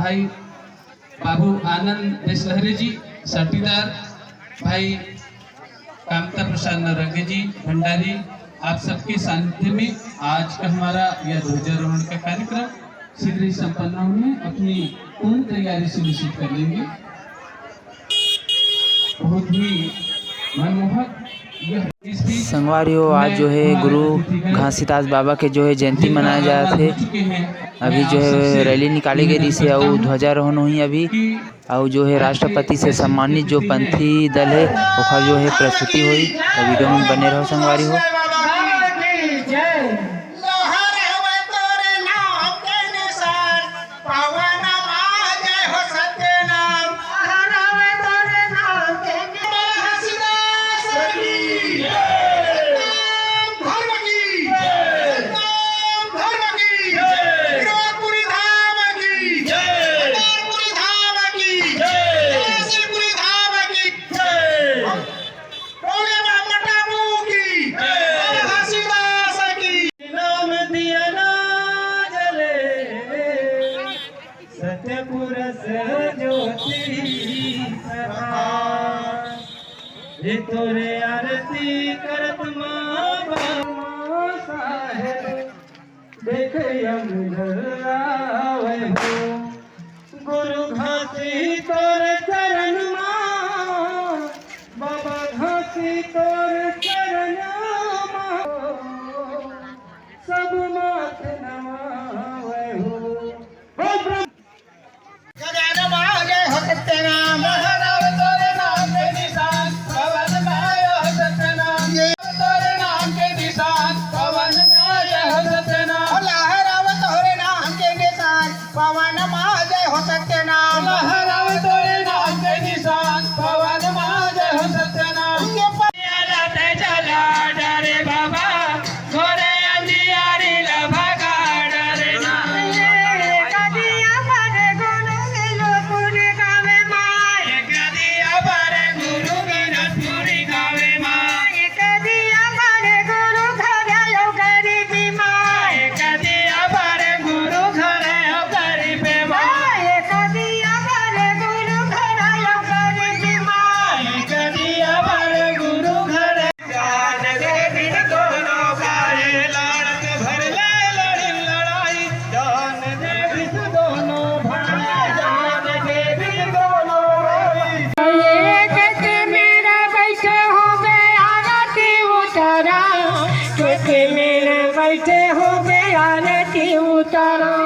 भाई बाबू आनंद देशलहरे जी साटीदार, भाई कामता प्रसाद नरंगे जी भंडारी, आप सबके सानिध्य में आज का हमारा यह ध्वजारोहण का कार्यक्रम शीघ्र ही संपन्न होने अपनी पूर्ण तैयारी सुनिश्चित कर लेंगे। बहुत ही मनमोहक संगवारियों, आज जो है गुरु घासीदास बाबा के जो है जयंती मनाए जा रहे थे। अभी जो है रैली निकाली गई से और ध्वजारोहण हुई अभी, और जो है राष्ट्रपति से सम्मानित जो पंथी दल है वो जो है प्रस्तुति हुई। तो वीडियो में बने रहो संगवारी हो। तोरे आरती करत माँ साहेब देख आवे हो। गुरु घासी तोरे चरण माँ, बाबा घासी तोरे चरण माँ, सब मात नमावे हो। गगन मागे हो सत्यनाम, तोरे नाम के निशान पवन माय हो सत्यनाम, तोरे नाम के निशान पवन माय हो सत्यनाम, लहराव तोरे नाम के निशान पवन माय हो सत्यनाम, लहराव तोरे नाम के निशान पवन माय हो सत्यनाम। चला डरे बाबा घोरे अंधियारी लभगा डरे ना, बैठे हो गए आरती उतारो।